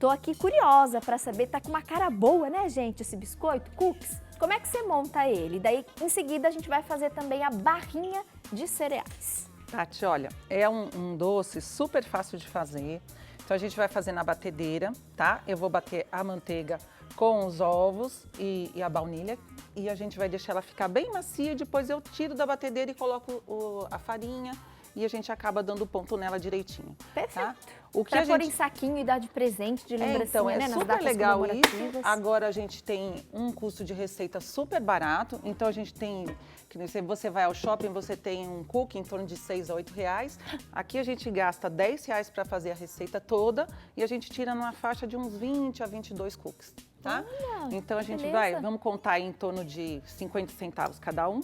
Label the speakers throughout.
Speaker 1: tô aqui curiosa para saber, tá com uma cara boa, né, gente, esse biscoito, cookies. Como é que você monta ele? Daí, em seguida, a gente vai fazer também a barrinha de cereais.
Speaker 2: Tati, olha, é um doce super fácil de fazer. Então, a gente vai fazer na batedeira, tá? Eu vou bater a manteiga com os ovos e a baunilha. E a gente vai deixar ela ficar bem macia. Depois eu tiro da batedeira e coloco a farinha. E a gente acaba dando ponto nela direitinho.
Speaker 1: Perfeito.
Speaker 2: Tá? O que
Speaker 1: pra
Speaker 2: a
Speaker 1: pôr
Speaker 2: gente...
Speaker 1: em saquinho e dar de presente, de lembrancinha,
Speaker 2: então,
Speaker 1: né? Nas
Speaker 2: super
Speaker 1: datas
Speaker 2: legal isso.
Speaker 1: comemorativas.
Speaker 2: Agora a gente tem um custo de receita super barato. Então a gente tem, que você vai ao shopping, você tem um cookie em torno de 6 a 8 reais. Aqui a gente gasta 10 reais para fazer a receita toda e a gente tira numa faixa de uns 20 a 22 cookies, tá?
Speaker 1: Olha,
Speaker 2: então a gente
Speaker 1: beleza.
Speaker 2: vamos contar aí em torno de 50 centavos cada um,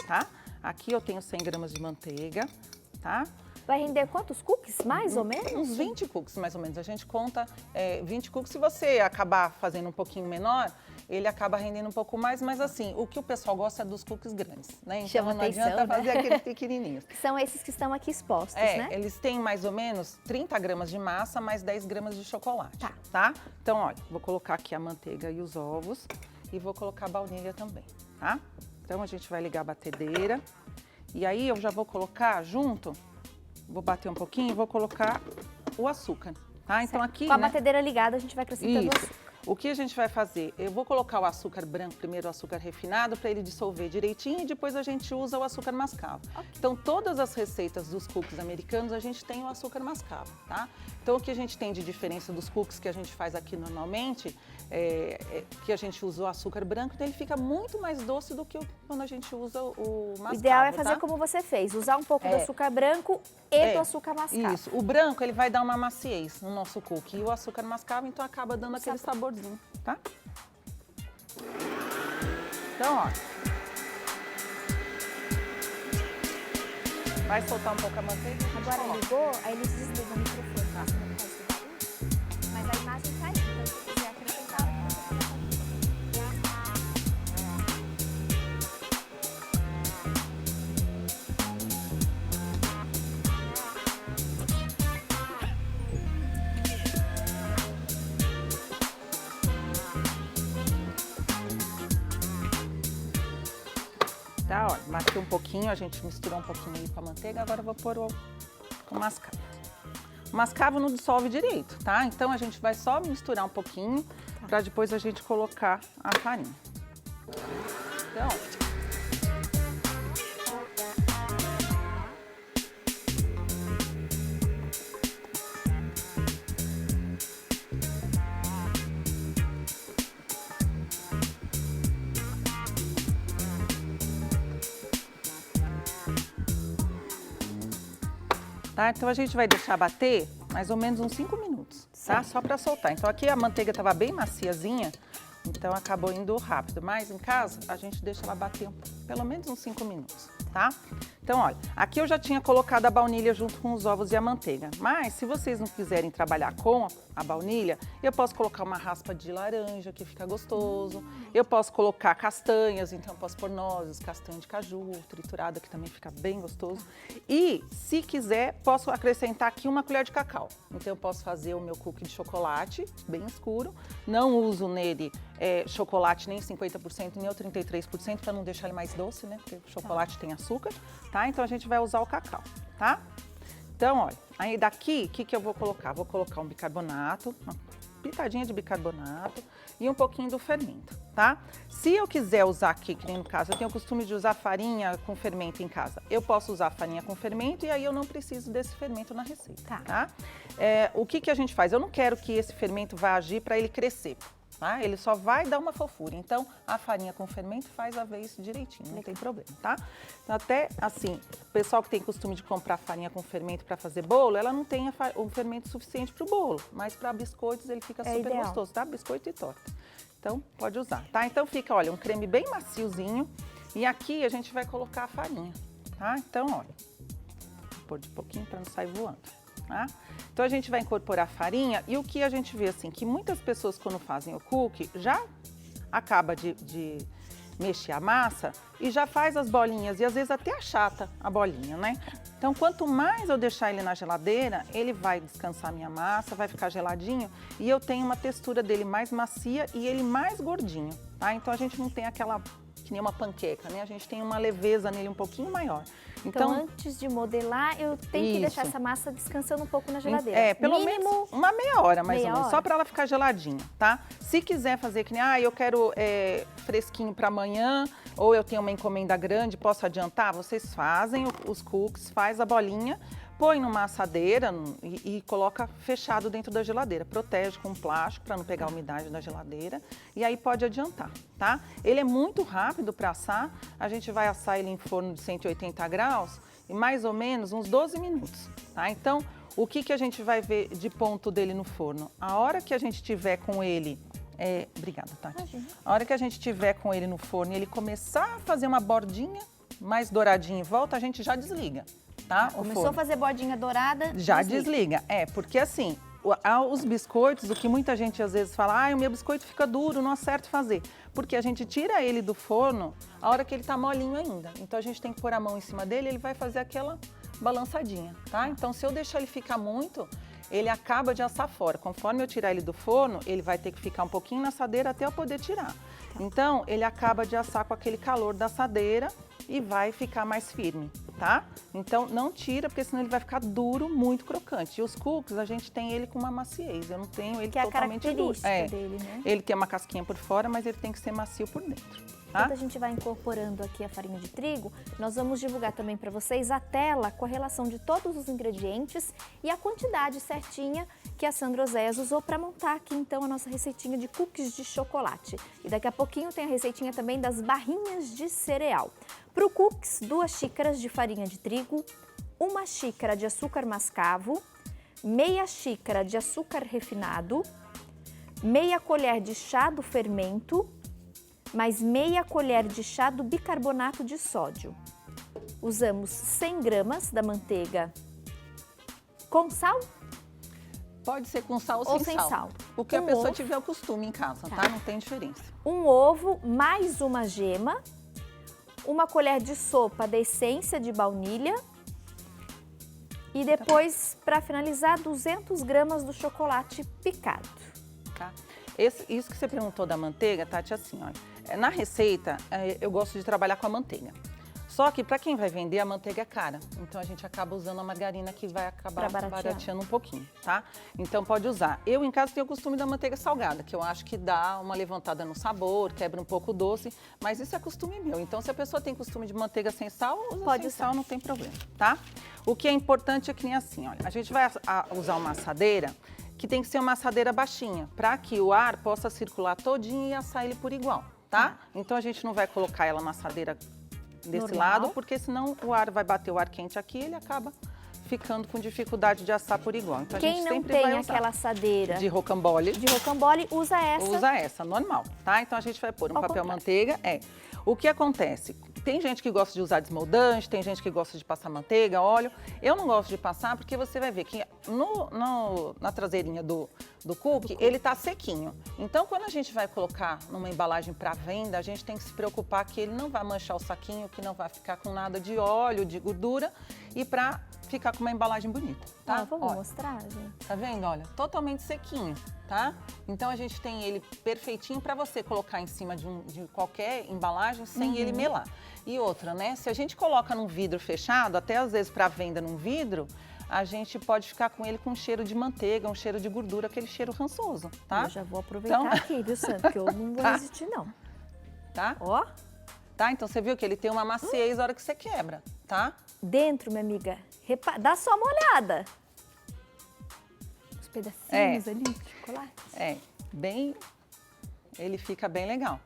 Speaker 2: tá? Aqui eu tenho 100 gramas de manteiga, tá?
Speaker 1: Vai render quantos cookies, mais ou menos?
Speaker 2: Uns 20 cookies, mais ou menos. A gente conta 20 cookies. Se você acabar fazendo um pouquinho menor, ele acaba rendendo um pouco mais. Mas assim, o que o pessoal gosta é dos cookies grandes, né? Então
Speaker 1: Chama
Speaker 2: não
Speaker 1: atenção,
Speaker 2: adianta
Speaker 1: né?
Speaker 2: fazer aqueles pequenininhos.
Speaker 1: Que são esses que estão aqui expostos, né?
Speaker 2: Eles têm mais ou menos 30 gramas de massa, mais 10 gramas de chocolate,
Speaker 1: Tá.
Speaker 2: tá? Então, olha, vou colocar aqui a manteiga e os ovos e vou colocar a baunilha também, tá? Então, a gente vai ligar a batedeira e aí eu já vou colocar junto... Vou bater um pouquinho e vou colocar o açúcar, tá? Então aqui,
Speaker 1: Com a batedeira ligada, a gente vai acrescentando o
Speaker 2: isso.
Speaker 1: açúcar.
Speaker 2: O que a gente vai fazer? Eu vou colocar o açúcar branco, primeiro o açúcar refinado, para ele dissolver direitinho e depois a gente usa o açúcar mascavo. Okay. Então, todas as receitas dos cookies americanos, a gente tem o açúcar mascavo, tá? Então, o que a gente tem de diferença dos cookies que a gente faz aqui normalmente, que a gente usa o açúcar branco, então ele fica muito mais doce do que quando a gente usa o mascavo.
Speaker 1: O ideal é fazer
Speaker 2: tá?
Speaker 1: como você fez, usar um pouco do açúcar branco e do açúcar mascavo.
Speaker 2: Isso, o branco ele vai dar uma maciez no nosso cookie e o açúcar mascavo então acaba dando aquele saborzinho, tá? Então, ó. Vai soltar um pouco a manteiga.
Speaker 1: Agora ligou, aí ele desliga o microfone, tá? Senão não faz esse barulho. Mas a imagem tá aí, então se quiser acrescentar,
Speaker 2: tá, ó, matei um pouquinho, a gente misturou um pouquinho aí com a manteiga, agora eu vou pôr o mascavo. O mascavo não dissolve direito, tá? Então a gente vai só misturar um pouquinho para depois a gente colocar a farinha. Então, tá? Então a gente vai deixar bater mais ou menos uns 5 minutos, tá? Só para soltar. Então aqui a manteiga estava bem maciazinha, então acabou indo rápido. Mas em casa a gente deixa ela bater pelo menos uns 5 minutos, tá? Então olha, aqui eu já tinha colocado a baunilha junto com os ovos e a manteiga. Mas se vocês não quiserem trabalhar com a baunilha, eu posso colocar uma raspa de laranja que fica gostoso. Eu posso colocar castanhas, então eu posso pôr nozes, castanha de caju, triturada, que também fica bem gostoso. E, se quiser, posso acrescentar aqui uma colher de cacau. Então eu posso fazer o meu cookie de chocolate, bem escuro. Não uso nele chocolate nem 50%, nem o 33%, para não deixar ele mais doce, né? Porque o chocolate tem açúcar, tá? Então a gente vai usar o cacau, tá? Então, olha, aí daqui, o que eu vou colocar? Vou colocar um bicarbonato, uma pitadinha de bicarbonato e um pouquinho do fermento, tá? Se eu quiser usar aqui, que nem no caso, eu tenho o costume de usar farinha com fermento em casa. Eu posso usar farinha com fermento e aí eu não preciso desse fermento na receita, tá? O que a gente faz? Eu não quero que esse fermento vá agir para ele crescer. Tá? Ele só vai dar uma fofura, então a farinha com fermento faz a vez direitinho, não tem problema, tá? Então até assim, o pessoal que tem costume de comprar farinha com fermento para fazer bolo, ela não tem o fermento suficiente para o bolo, mas para biscoitos ele fica super gostoso, tá? Biscoito e torta. Então pode usar, tá? Então fica, olha, um creme bem maciozinho e aqui a gente vai colocar a farinha, tá? Então, olha, vou pôr de pouquinho para não sair voando. Tá? Então a gente vai incorporar a farinha e o que a gente vê assim, que muitas pessoas quando fazem o cookie já acaba de mexer a massa e já faz as bolinhas e às vezes até achata a bolinha, né? Então, quanto mais eu deixar ele na geladeira, ele vai descansar minha massa, vai ficar geladinho e eu tenho uma textura dele mais macia e ele mais gordinho, tá? Então, a gente não tem aquela, que nem uma panqueca, né? A gente tem uma leveza nele um pouquinho maior.
Speaker 1: Então, antes de modelar, eu tenho que deixar essa massa descansando um pouco na geladeira.
Speaker 2: É, pelo menos uma meia hora, mais ou menos, só para ela ficar geladinha, tá? Se quiser fazer que nem, eu quero fresquinho para amanhã, ou eu tenho uma encomenda grande, posso adiantar? Vocês fazem os cookies, faz a bolinha, põe numa assadeira e coloca fechado dentro da geladeira. Protege com plástico para não pegar a umidade da geladeira e aí pode adiantar, tá? Ele é muito rápido para assar. A gente vai assar ele em forno de 180 graus e mais ou menos uns 12 minutos, tá? Então, o que a gente vai ver de ponto dele no forno? A hora que a gente tiver com ele... Obrigada, Tati. Imagina. A hora que a gente tiver com ele no forno e ele começar a fazer uma bordinha mais douradinha em volta, a gente já desliga. Tá?
Speaker 1: Começou a fazer bordinha dourada,
Speaker 2: já desliga. Porque assim, os biscoitos, o que muita gente às vezes fala, o meu biscoito fica duro, não acerto fazer. Porque a gente tira ele do forno a hora que ele tá molinho ainda. Então a gente tem que pôr a mão em cima dele, ele vai fazer aquela balançadinha, tá? Então se eu deixar ele ficar muito, ele acaba de assar fora. Conforme eu tirar ele do forno, ele vai ter que ficar um pouquinho na assadeira até eu poder tirar. Então ele acaba de assar com aquele calor da assadeira e vai ficar mais firme, tá? Então não tira, porque senão ele vai ficar duro, muito crocante. E os cookies, a gente tem ele com uma maciez, eu não tenho ele totalmente duro.
Speaker 1: Que é a característica dele, né?
Speaker 2: Ele tem uma casquinha por fora, mas ele tem que ser macio por dentro. Tá?
Speaker 1: Enquanto a gente vai incorporando aqui a farinha de trigo, nós vamos divulgar também para vocês a tela com a relação de todos os ingredientes e a quantidade certinha que a Sandra Oséias usou para montar aqui então a nossa receitinha de cookies de chocolate. E daqui a pouquinho tem a receitinha também das barrinhas de cereal. Para o cookies, 2 xícaras de farinha de trigo, 1 xícara de açúcar mascavo, meia xícara de açúcar refinado, meia colher de chá do fermento, mais meia colher de chá do bicarbonato de sódio. Usamos 100 gramas da manteiga com sal?
Speaker 2: Pode ser com sal ou sem sal. O que a pessoa tiver o costume em casa, tá? Não tem diferença.
Speaker 1: 1 ovo mais 1 gema, 1 colher de sopa de essência de baunilha e depois, para finalizar, 200 gramas do chocolate picado.
Speaker 2: Tá? Isso que você perguntou da manteiga, Tati, assim, olha, na receita eu gosto de trabalhar com a manteiga. Só que para quem vai vender, a manteiga é cara. Então a gente acaba usando a margarina que vai acabar barateando um pouquinho, tá? Então pode usar. Eu em casa tenho o costume da manteiga salgada, que eu acho que dá uma levantada no sabor, quebra um pouco o doce, mas isso é costume meu. Então se a pessoa tem costume de manteiga sem sal, usa sem sal, não tem problema, tá? O que é importante é que nem assim, olha, a gente vai usar uma assadeira que tem que ser uma assadeira baixinha, para que o ar possa circular todinho e assar ele por igual, tá? Então a gente não vai colocar ela na assadeira desse lado, porque senão o ar vai bater o ar quente aqui e ele acaba ficando com dificuldade de assar por igual. Então,
Speaker 1: quem não tem aquela assadeira
Speaker 2: de rocambole,
Speaker 1: usa essa.
Speaker 2: Usa essa, normal, tá? Então a gente vai pôr um papel manteiga. O que acontece? Tem gente que gosta de usar desmoldante, tem gente que gosta de passar manteiga, óleo. Eu não gosto de passar porque você vai ver que na traseirinha do cookie, ele tá sequinho. Então, quando a gente vai colocar numa embalagem para venda, a gente tem que se preocupar que ele não vai manchar o saquinho, que não vai ficar com nada de óleo, de gordura e para ficar com uma embalagem bonita, tá?
Speaker 1: Vamos mostrar, gente.
Speaker 2: Tá vendo? Olha, totalmente sequinho, tá? Então a gente tem ele perfeitinho para você colocar em cima de qualquer embalagem sem ele melar. E outra, né? Se a gente coloca num vidro fechado, até às vezes para venda num vidro, a gente pode ficar com ele com um cheiro de manteiga, um cheiro de gordura, aquele cheiro rançoso, tá?
Speaker 1: Eu já vou aproveitar aqui, viu, Sandra? Porque eu não vou resistir, não.
Speaker 2: Tá?
Speaker 1: Ó.
Speaker 2: Tá? Então você viu que ele tem uma maciez na hora que você quebra, tá?
Speaker 1: Dentro, minha amiga, dá só uma olhada. Os pedacinhos ali de chocolate.
Speaker 2: Ele fica bem legal.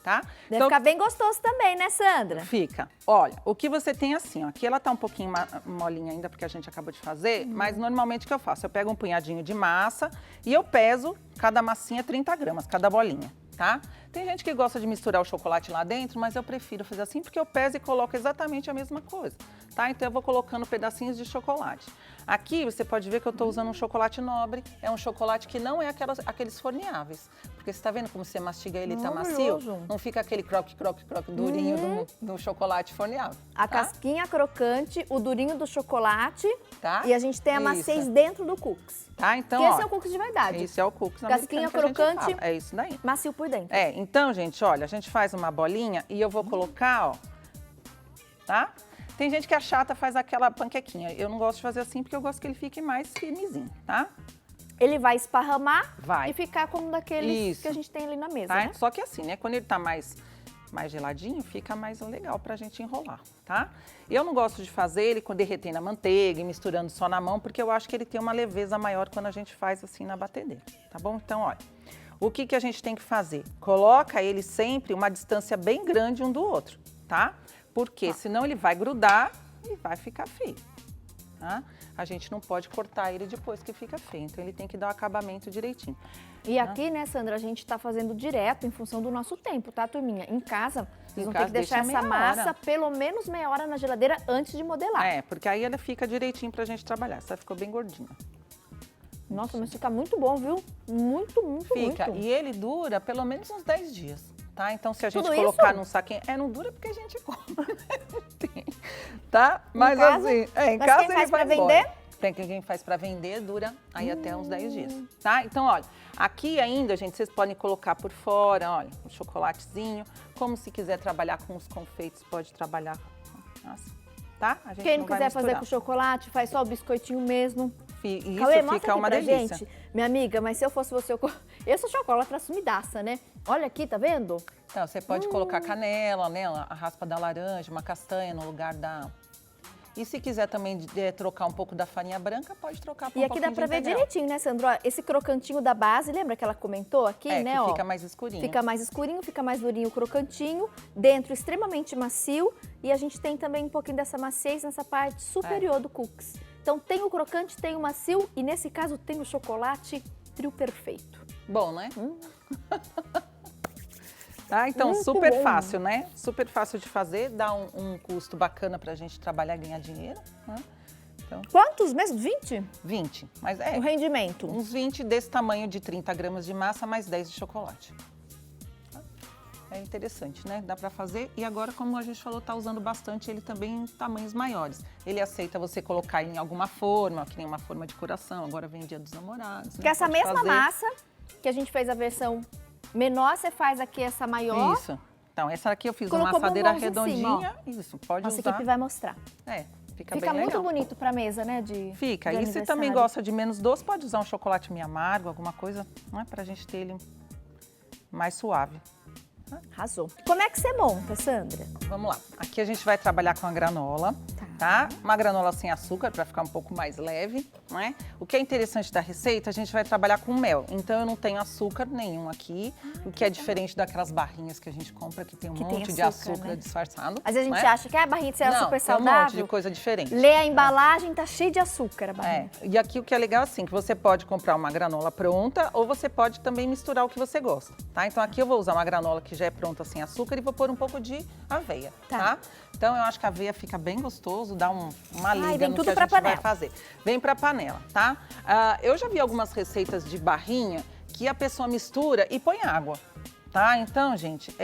Speaker 2: Tá?
Speaker 1: Deve ficar bem gostoso também, né, Sandra?
Speaker 2: Fica. Olha, o que você tem assim, ó, aqui ela tá um pouquinho molinha ainda, porque a gente acabou de fazer, mas normalmente o que eu faço? Eu pego um punhadinho de massa e eu peso cada massinha 30 gramas, cada bolinha, tá? Tem gente que gosta de misturar o chocolate lá dentro, mas eu prefiro fazer assim porque eu peso e coloco exatamente a mesma coisa, tá? Então eu vou colocando pedacinhos de chocolate. Aqui você pode ver que eu estou usando um chocolate nobre, é um chocolate que não é aqueles forneáveis. Porque você está vendo como você mastiga ele e tá macio? Não fica aquele croque durinho do chocolate forneável.
Speaker 1: A
Speaker 2: tá?
Speaker 1: casquinha crocante, o durinho do chocolate,
Speaker 2: tá?
Speaker 1: E a gente tem a maciez dentro do cookies.
Speaker 2: Tá, então,
Speaker 1: esse é o cookies de verdade.
Speaker 2: Esse é o cookies
Speaker 1: casquinha
Speaker 2: americano que a gente
Speaker 1: crocante,
Speaker 2: fala. É isso daí.
Speaker 1: macio por dentro.
Speaker 2: Então, gente, olha, a gente faz uma bolinha e eu vou colocar, ó, tá? Tem gente que é chata, faz aquela panquequinha. Eu não gosto de fazer assim porque eu gosto que ele fique mais firmezinho, tá?
Speaker 1: Ele vai esparramar
Speaker 2: Vai.
Speaker 1: e ficar como daqueles que a gente tem ali na mesa,
Speaker 2: tá?
Speaker 1: né?
Speaker 2: Só que assim, né? Quando ele tá mais geladinho, fica mais legal pra gente enrolar, tá? Eu não gosto de fazer ele com derreter na manteiga e misturando só na mão, porque eu acho que ele tem uma leveza maior quando a gente faz assim na batedeira, tá bom? Então, olha, o que a gente tem que fazer? Coloca ele sempre uma distância bem grande um do outro, tá? Porque senão ele vai grudar e vai ficar feio, tá? A gente não pode cortar ele depois que fica feio, então ele tem que dar o acabamento direitinho.
Speaker 1: E aqui, né, Sandra, a gente tá fazendo direto em função do nosso tempo, tá, turminha? Em casa, vocês vão ter que deixar essa massa pelo menos meia hora na geladeira antes de modelar.
Speaker 2: Porque aí ela fica direitinho pra gente trabalhar. Essa ficou bem gordinha.
Speaker 1: Nossa, mas fica muito bom, viu? Muito.
Speaker 2: Fica. E ele dura pelo menos uns 10 dias, tá? Então, se a gente
Speaker 1: Tudo
Speaker 2: colocar
Speaker 1: isso?
Speaker 2: num saquinho... não dura porque a gente come. Tá? Mas
Speaker 1: casa?
Speaker 2: assim, em
Speaker 1: Mas
Speaker 2: casa
Speaker 1: quem
Speaker 2: ele
Speaker 1: faz
Speaker 2: vai
Speaker 1: pra
Speaker 2: embora.
Speaker 1: vender?
Speaker 2: Tem quem faz pra vender, dura aí até uns 10 dias, tá? Então, olha, aqui ainda, gente, vocês podem colocar por fora, olha, um chocolatezinho. Como se quiser trabalhar com os confeitos, pode trabalhar assim, tá? A gente
Speaker 1: Quem não
Speaker 2: vai
Speaker 1: quiser fazer
Speaker 2: misturar.
Speaker 1: com chocolate, faz só o biscoitinho mesmo.
Speaker 2: Isso
Speaker 1: Cauê, mostra
Speaker 2: fica
Speaker 1: aqui
Speaker 2: uma
Speaker 1: pra
Speaker 2: delícia.
Speaker 1: gente. Minha amiga, mas se eu fosse você, eu sou chocolate sumidaça, né? Olha aqui, tá vendo?
Speaker 2: Então, você pode colocar canela, né? A raspa da laranja, uma castanha no lugar da... E se quiser também trocar um pouco da farinha branca, pode trocar por um
Speaker 1: E aqui dá pra ver direitinho, né, Sandro? Ó, esse crocantinho da base, lembra que ela comentou aqui, né?
Speaker 2: Que
Speaker 1: ó,
Speaker 2: fica mais escurinho.
Speaker 1: Fica mais escurinho, fica mais durinho o crocantinho, dentro extremamente macio. E a gente tem também um pouquinho dessa maciez nessa parte superior do cookies. Então tem o crocante, tem o macio e nesse caso tem o chocolate trio perfeito.
Speaker 2: Bom, né? Tá? Então,
Speaker 1: Muito
Speaker 2: super
Speaker 1: bom.
Speaker 2: fácil, né? Super fácil de fazer, dá um custo bacana pra gente trabalhar e ganhar dinheiro, né? Então,
Speaker 1: Quantos mesmo? 20?
Speaker 2: 20, mas
Speaker 1: O rendimento.
Speaker 2: uns 20 desse tamanho de 30 gramas de massa, mais 10 de chocolate. É interessante, né? Dá pra fazer. E agora, como a gente falou, tá usando bastante ele também em tamanhos maiores. Ele aceita você colocar em alguma forma, que nem uma forma de coração. Agora vem Dia dos Namorados.
Speaker 1: Que
Speaker 2: né?
Speaker 1: essa
Speaker 2: Pode
Speaker 1: mesma
Speaker 2: fazer.
Speaker 1: massa que a gente fez a versão menor, você faz aqui essa maior.
Speaker 2: Isso. Então, essa aqui eu fiz uma
Speaker 1: Colocou
Speaker 2: assadeira
Speaker 1: bombons em
Speaker 2: redondinha.
Speaker 1: cima,
Speaker 2: Isso, pode
Speaker 1: Nossa
Speaker 2: usar.
Speaker 1: equipe vai mostrar.
Speaker 2: Fica
Speaker 1: Fica
Speaker 2: bem
Speaker 1: muito
Speaker 2: legal.
Speaker 1: bonito pra mesa, né?
Speaker 2: Fica.
Speaker 1: de
Speaker 2: E se também
Speaker 1: aniversário.
Speaker 2: gosta de menos doce, pode usar um chocolate meio amargo, alguma coisa, não é? Pra gente ter ele mais suave.
Speaker 1: Arrasou. Como é que você monta, Sandra?
Speaker 2: Vamos lá. Aqui a gente vai trabalhar com a granola, tá? Uma granola sem açúcar para ficar um pouco mais leve, né? O que é interessante da receita, a gente vai trabalhar com mel. Então eu não tenho açúcar nenhum aqui, o que é diferente daquelas barrinhas que a gente compra que tem um monte de açúcar
Speaker 1: né?
Speaker 2: disfarçado.
Speaker 1: Às vezes a gente
Speaker 2: né?
Speaker 1: acha que a barrinha de cereal é
Speaker 2: Não,
Speaker 1: super
Speaker 2: tem um monte
Speaker 1: saudável.
Speaker 2: de coisa diferente.
Speaker 1: Lê a embalagem, tá cheio de açúcar a barrinha.
Speaker 2: E aqui o que é legal assim, que você pode comprar uma granola pronta ou você pode também misturar o que você gosta, tá? Então aqui eu vou usar uma granola que já é pronta sem açúcar e vou pôr um pouco de aveia, tá? Então eu acho que a aveia fica bem gostoso, dá uma liga
Speaker 1: vem
Speaker 2: no
Speaker 1: tudo
Speaker 2: que a
Speaker 1: pra
Speaker 2: gente vai
Speaker 1: panela.
Speaker 2: fazer. Vem pra panela, tá? Eu já vi algumas receitas de barrinha que a pessoa mistura e põe água. Tá? Então, gente,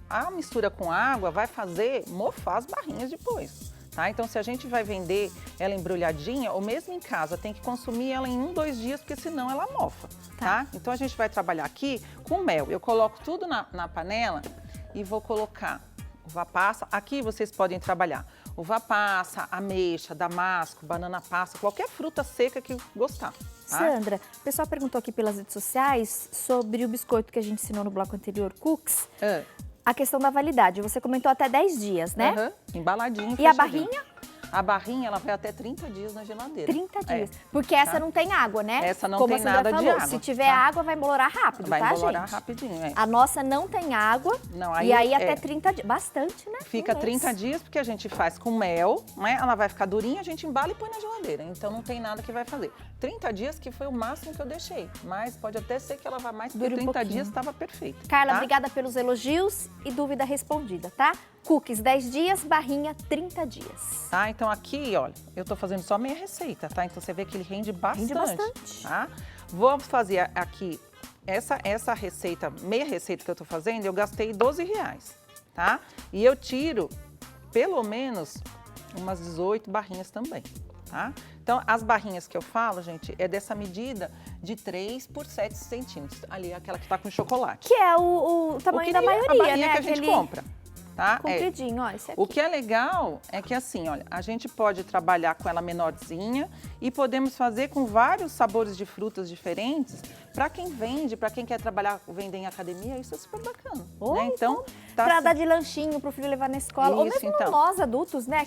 Speaker 2: a mistura com água vai fazer mofar as barrinhas depois. Tá? Então, se a gente vai vender ela embrulhadinha, ou mesmo em casa, tem que consumir ela em 1, 2 dias, porque senão ela mofa. Tá? Então, a gente vai trabalhar aqui com mel. Eu coloco tudo na panela e vou colocar uva passa. Aqui vocês podem trabalhar uva passa, ameixa, damasco, banana passa, qualquer fruta seca que gostar. Tá?
Speaker 1: Sandra, o pessoal perguntou aqui pelas redes sociais sobre o biscoito que a gente ensinou no bloco anterior, cookies. A questão da validade. Você comentou até 10 dias, né?
Speaker 2: Embaladinho.
Speaker 1: E a
Speaker 2: fechadinho.
Speaker 1: barrinha?
Speaker 2: A barrinha, ela vai até 30 dias na geladeira.
Speaker 1: 30 dias. Porque essa não tem água, né?
Speaker 2: Essa não
Speaker 1: Como
Speaker 2: tem
Speaker 1: a Sandra
Speaker 2: nada de
Speaker 1: falou,
Speaker 2: água.
Speaker 1: se tiver
Speaker 2: tá?
Speaker 1: água, vai embolorar rápido,
Speaker 2: Vai
Speaker 1: tá,
Speaker 2: embolorar
Speaker 1: gente?
Speaker 2: rapidinho, é.
Speaker 1: A nossa não tem água.
Speaker 2: Não,
Speaker 1: e aí até 30 dias. Bastante, né?
Speaker 2: Fica
Speaker 1: Um mês.
Speaker 2: 30 dias, porque a gente faz com mel, né? Ela vai ficar durinha, a gente embala e põe na geladeira. Então não tem nada que vai fazer. 30 dias que foi o máximo que eu deixei. Mas pode até ser que ela vá mais, porque
Speaker 1: Dure um
Speaker 2: 30
Speaker 1: pouquinho.
Speaker 2: dias estava perfeito.
Speaker 1: Carla,
Speaker 2: tá?
Speaker 1: obrigada pelos elogios e dúvida respondida, tá? Cookies 10 dias, barrinha 30 dias.
Speaker 2: Tá, então aqui, olha, eu tô fazendo só meia receita, tá? Então você vê que ele rende bastante.
Speaker 1: Rende bastante.
Speaker 2: Tá? Vou fazer aqui, essa receita, meia receita que eu tô fazendo, eu gastei R$12, tá? E eu tiro, pelo menos, umas 18 barrinhas também, tá? Então, as barrinhas que eu falo, gente, é dessa medida de 3 por 7 centímetros. Ali, aquela que tá com chocolate.
Speaker 1: Que é o tamanho da maioria,
Speaker 2: a barrinha
Speaker 1: né?
Speaker 2: que a gente compra. Tá?
Speaker 1: Compridinho, ó, esse aqui.
Speaker 2: O que é legal é que assim, olha, a gente pode trabalhar com ela menorzinha e podemos fazer com vários sabores de frutas diferentes. Para quem vende, para quem quer trabalhar, vender em academia, isso é super bacana.
Speaker 1: Oh,
Speaker 2: né? Então, tá
Speaker 1: pra
Speaker 2: assim.
Speaker 1: dar de lanchinho pro filho levar na escola. Ou
Speaker 2: Isso,
Speaker 1: mesmo
Speaker 2: então.
Speaker 1: nós, adultos, né?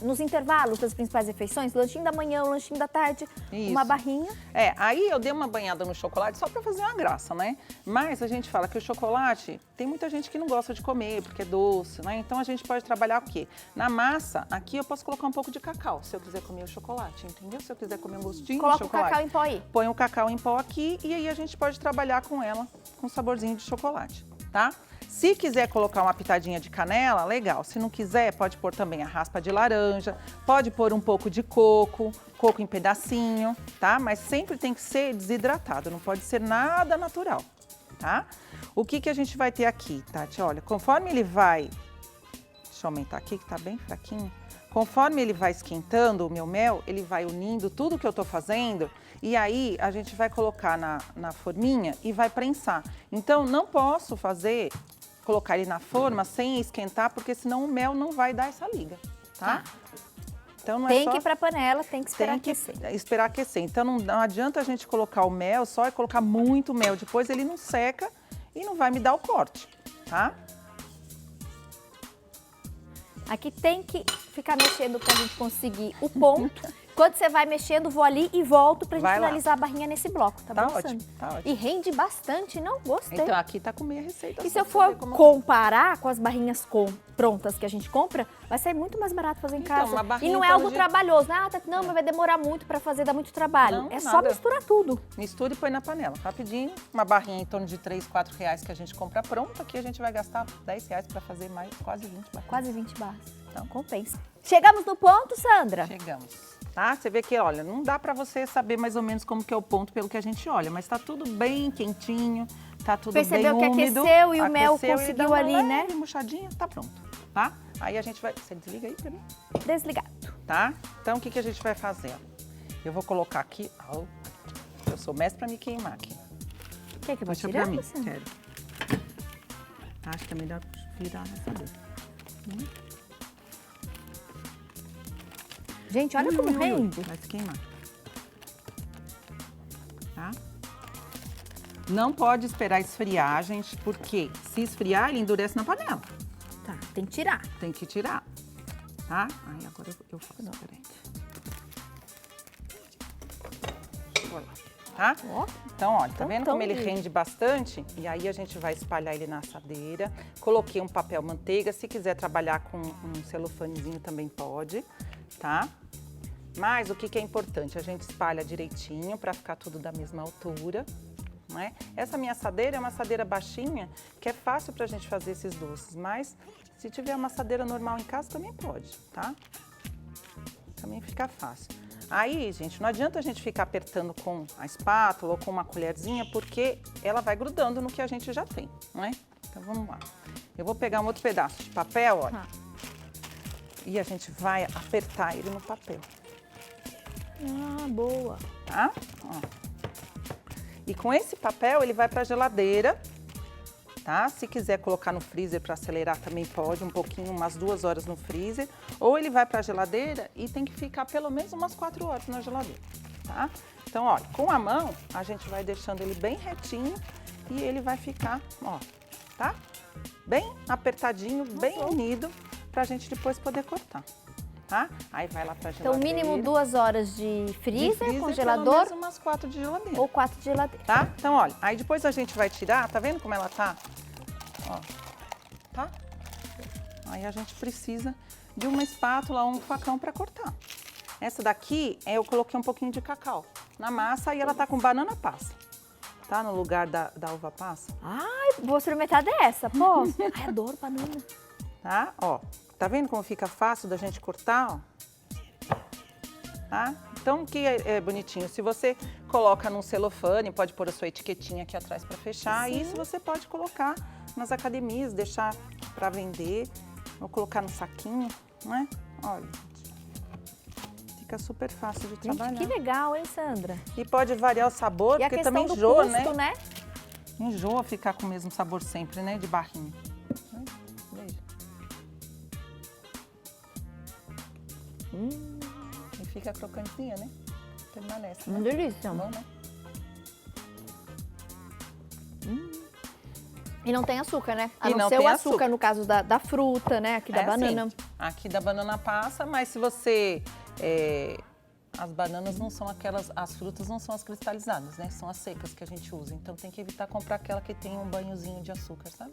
Speaker 1: Nos intervalos das principais refeições, lanchinho da manhã, o lanchinho da tarde,
Speaker 2: Isso.
Speaker 1: uma barrinha.
Speaker 2: Aí eu dei uma banhada no chocolate só para fazer uma graça, né? Mas a gente fala que o chocolate, tem muita gente que não gosta de comer, porque é doce, né? Então a gente pode trabalhar o quê? Na massa, aqui eu posso colocar um pouco de cacau, se eu quiser comer o chocolate, entendeu? Se eu quiser comer um gostinho
Speaker 1: Coloca
Speaker 2: de
Speaker 1: o
Speaker 2: chocolate.
Speaker 1: cacau em pó aí.
Speaker 2: Põe o cacau em pó aqui e aí a gente pode trabalhar com ela com saborzinho de chocolate, tá? Se quiser colocar uma pitadinha de canela, legal. Se não quiser, pode pôr também a raspa de laranja, pode pôr um pouco de coco em pedacinho, tá? Mas sempre tem que ser desidratado, não pode ser nada natural, tá? O que a gente vai ter aqui, Tati? Olha, conforme ele vai... Deixa eu aumentar aqui que tá bem fraquinho. Conforme ele vai esquentando o meu mel, ele vai unindo tudo que eu tô fazendo e aí a gente vai colocar na forminha e vai prensar. Então, não posso colocar ele na forma sem esquentar, porque senão o mel não vai dar essa liga, tá? Então, não
Speaker 1: Tem
Speaker 2: é só...
Speaker 1: que ir pra panela, tem que esperar aquecer.
Speaker 2: Esperar aquecer. Então, não adianta a gente colocar o mel só e colocar muito mel. Depois ele não seca e não vai me dar o corte, tá?
Speaker 1: Aqui tem que ficar mexendo pra gente conseguir o ponto. Quando você vai mexendo, vou ali e volto pra gente finalizar a barrinha nesse bloco, tá bom,
Speaker 2: ótimo,
Speaker 1: Sandra?
Speaker 2: tá ótimo.
Speaker 1: E rende bastante, não? Gostei.
Speaker 2: Então, aqui tá com meia receita.
Speaker 1: E se eu for comparar com as barrinhas prontas que a gente compra, vai sair muito mais barato fazer em
Speaker 2: Então,
Speaker 1: casa.
Speaker 2: uma barrinha
Speaker 1: E não é
Speaker 2: todo
Speaker 1: algo
Speaker 2: dia-
Speaker 1: trabalhoso, né? Não, mas vai demorar muito pra fazer, dá muito trabalho.
Speaker 2: Não,
Speaker 1: É só
Speaker 2: nada.
Speaker 1: misturar tudo.
Speaker 2: Mistura e põe na panela, rapidinho. Uma barrinha em torno de R$3, R$4 que a gente compra pronta. Aqui a gente vai gastar R$10 para fazer mais quase 20 barrinhas.
Speaker 1: Quase 20 barras.
Speaker 2: Então,
Speaker 1: Compensa. Chegamos no ponto, Sandra?
Speaker 2: chegamos. Tá? Você vê que, olha, não dá para você saber mais ou menos como que é o ponto pelo que a gente olha, mas tá tudo bem quentinho, tá tudo
Speaker 1: Percebeu
Speaker 2: bem
Speaker 1: que
Speaker 2: úmido.
Speaker 1: aqueceu e o mel
Speaker 2: Aqueceu,
Speaker 1: conseguiu
Speaker 2: dá uma
Speaker 1: ali, né?
Speaker 2: leve murchadinha, tá pronto, tá? Aí a gente vai... Você desliga aí pra mim?
Speaker 1: Desligado.
Speaker 2: Tá? Então, o que a gente vai fazer? Eu vou colocar aqui... Ó, eu sou mestre para me queimar aqui.
Speaker 1: Quer que eu vou
Speaker 2: Puxa
Speaker 1: tirar,
Speaker 2: pra mim,
Speaker 1: Sandra?
Speaker 2: quero. Acho que é melhor virar nessa vez.
Speaker 1: Gente, olha como rende.
Speaker 2: Vai se queimar. Tá? Não pode esperar esfriar, gente, porque se esfriar, ele endurece na panela.
Speaker 1: Tá, tem que tirar.
Speaker 2: Tem que tirar, tá? Aí agora eu faço, peraí. Vou lá, tá?
Speaker 1: Ó.
Speaker 2: Então, olha, tá vendo
Speaker 1: Tão
Speaker 2: como ele
Speaker 1: lindo.
Speaker 2: rende bastante? E aí a gente vai espalhar ele na assadeira. Coloquei um papel manteiga, se quiser trabalhar com um celofanezinho também pode, tá? Mas o que é importante? A gente espalha direitinho para ficar tudo da mesma altura, né? Essa minha assadeira é uma assadeira baixinha, que é fácil pra gente fazer esses doces, mas se tiver uma assadeira normal em casa também pode, tá? Também fica fácil. Aí, gente, não adianta a gente ficar apertando com a espátula ou com uma colherzinha, porque ela vai grudando no que a gente já tem, não é? Então, vamos lá. Eu vou pegar um outro pedaço de papel, olha, e a gente vai apertar ele no papel,
Speaker 1: Ah, boa.
Speaker 2: tá? Ó. E com esse papel, ele vai pra geladeira, tá? Se quiser colocar no freezer para acelerar também pode, um pouquinho, umas 2 horas no freezer. Ou ele vai para a geladeira e tem que ficar pelo menos umas 4 horas na geladeira, tá? Então, olha, com a mão, a gente vai deixando ele bem retinho e ele vai ficar, ó, tá? Bem apertadinho, bem unido, pra gente depois poder cortar, tá? Aí vai lá pra
Speaker 1: Então,
Speaker 2: geladeira.
Speaker 1: mínimo 2 horas de
Speaker 2: De
Speaker 1: freezer,
Speaker 2: freezer,
Speaker 1: congelador
Speaker 2: pelo menos umas 4 de geladeira.
Speaker 1: ou 4 de geladeira.
Speaker 2: Tá? Então, olha, aí depois a gente vai tirar, tá vendo como ela tá? Ó, tá? Aí a gente precisa de uma espátula ou um facão para cortar. Essa daqui, eu coloquei um pouquinho de cacau na massa e ela tá com banana passa, tá? No lugar da uva passa,
Speaker 1: Ai, vou experimentar dessa, pô. Ai, adoro banana.
Speaker 2: tá? Ó, tá vendo como fica fácil da gente cortar, ó? Tá? Então, o que é bonitinho? Se você coloca num celofane, pode pôr a sua etiquetinha aqui atrás para fechar.
Speaker 1: Sim.
Speaker 2: E isso você pode colocar nas academias, deixar para vender, ou colocar no saquinho, né? Olha, fica super fácil de
Speaker 1: Gente,
Speaker 2: trabalhar.
Speaker 1: que legal, hein, Sandra?
Speaker 2: E pode variar o sabor,
Speaker 1: E a
Speaker 2: porque
Speaker 1: questão
Speaker 2: também
Speaker 1: do
Speaker 2: enjoa,
Speaker 1: custo, né?
Speaker 2: Enjoa ficar com o mesmo sabor sempre, né? De barrinha. Veja. E fica crocantinha, né? Permanece, né?
Speaker 1: Uma delícia.
Speaker 2: Bom, né?
Speaker 1: E não tem açúcar, né? A
Speaker 2: E
Speaker 1: não
Speaker 2: não
Speaker 1: ser
Speaker 2: tem
Speaker 1: o açúcar,
Speaker 2: açúcar.
Speaker 1: no caso da fruta, né? Aqui da banana.
Speaker 2: Sim. Aqui da banana passa, mas se você... as bananas não são aquelas... As frutas não são as cristalizadas, né? São as secas que a gente usa. Então tem que evitar comprar aquela que tem um banhozinho de açúcar, sabe?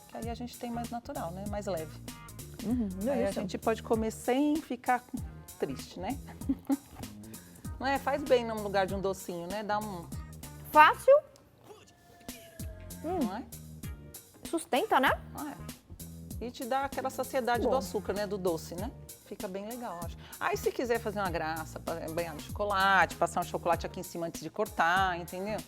Speaker 2: Que aí a gente tem mais natural, né? Mais leve. Aí a
Speaker 1: delícia.
Speaker 2: gente pode comer sem ficar triste, né? Não é? Faz bem no lugar de um docinho, né? Dá um...
Speaker 1: Fácil,
Speaker 2: Não é?
Speaker 1: sustenta, né?
Speaker 2: Ah, é. E te dá aquela saciedade
Speaker 1: Bom.
Speaker 2: do açúcar, né? Do doce, né? Fica bem legal, acho. Aí se quiser fazer uma graça, banhar no chocolate, passar um chocolate aqui em cima antes de cortar, entendeu?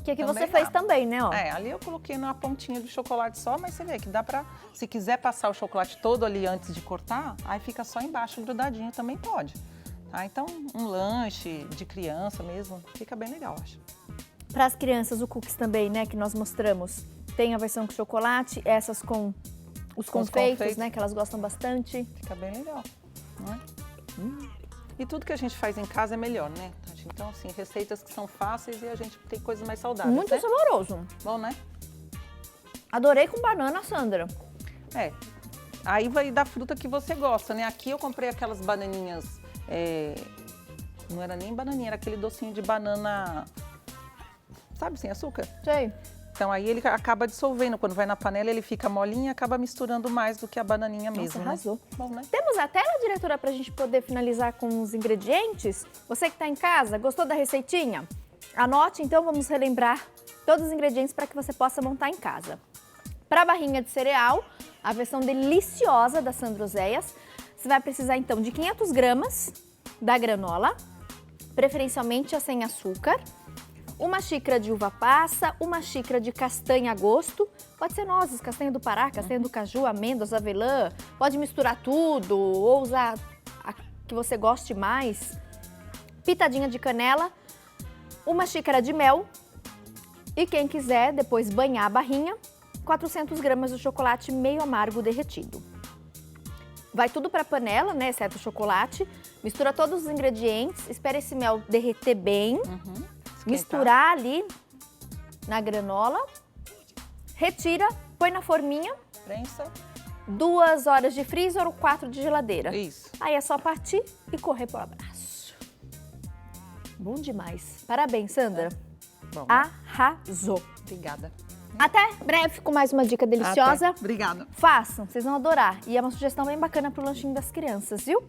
Speaker 1: Que aqui
Speaker 2: Também
Speaker 1: você fez
Speaker 2: dá.
Speaker 1: também, né? Ó.
Speaker 2: É, ali eu coloquei na pontinha do chocolate só, mas você vê que dá pra... Se quiser passar o chocolate todo ali antes de cortar, aí fica só embaixo grudadinho, também pode. Tá? Então, um lanche de criança mesmo, fica bem legal, acho.
Speaker 1: Para as crianças, o cookies também, né? Que nós mostramos. Tem a versão com chocolate, essas com os
Speaker 2: Com os
Speaker 1: confeitos,
Speaker 2: confeitos.
Speaker 1: né? Que elas gostam bastante.
Speaker 2: Fica bem legal, não é? E tudo que a gente faz em casa é melhor, né, Tati? Então, assim, receitas que são fáceis e a gente tem coisas mais saudáveis,
Speaker 1: Muito
Speaker 2: né?
Speaker 1: saboroso.
Speaker 2: Bom, né?
Speaker 1: Adorei com banana, Sandra.
Speaker 2: É. Aí vai da fruta que você gosta, né? Aqui eu comprei aquelas bananinhas, não era nem bananinha, era aquele docinho de banana, sabe, sem açúcar?
Speaker 1: Sei.
Speaker 2: Então aí ele acaba dissolvendo, quando vai na panela ele fica molinho e acaba misturando mais do que a bananinha
Speaker 1: Nossa,
Speaker 2: mesmo,
Speaker 1: arrasou.
Speaker 2: né? Bom, né?
Speaker 1: Temos a tela, diretora, para a gente poder finalizar com os ingredientes? Você que está em casa, gostou da receitinha? Anote, então, vamos relembrar todos os ingredientes para que você possa montar em casa. Para a barrinha de cereal, a versão deliciosa da Sandra Oséias, você vai precisar, então, de 500 gramas da granola, preferencialmente a sem açúcar, uma xícara de uva passa, uma xícara de castanha a gosto, pode ser nozes, castanha do Pará, castanha do caju, amêndoas, avelã, pode misturar tudo ou usar a que você goste mais, pitadinha de canela, uma xícara de mel e quem quiser depois banhar a barrinha, 400 gramas de chocolate meio amargo derretido. Vai tudo para a panela, né, exceto o chocolate, mistura todos os ingredientes, espera esse mel derreter bem, misturar ali na granola, retira, põe na forminha,
Speaker 2: Prensa.
Speaker 1: 2 horas de freezer ou 4 de geladeira.
Speaker 2: Isso.
Speaker 1: Aí é só partir e correr pro abraço. Bom demais. Parabéns, Sandra.
Speaker 2: Bom,
Speaker 1: Arrasou.
Speaker 2: obrigada.
Speaker 1: Até breve com mais uma dica deliciosa.
Speaker 2: Até. Obrigada.
Speaker 1: Façam, vocês vão adorar. E é uma sugestão bem bacana pro lanchinho das crianças, viu?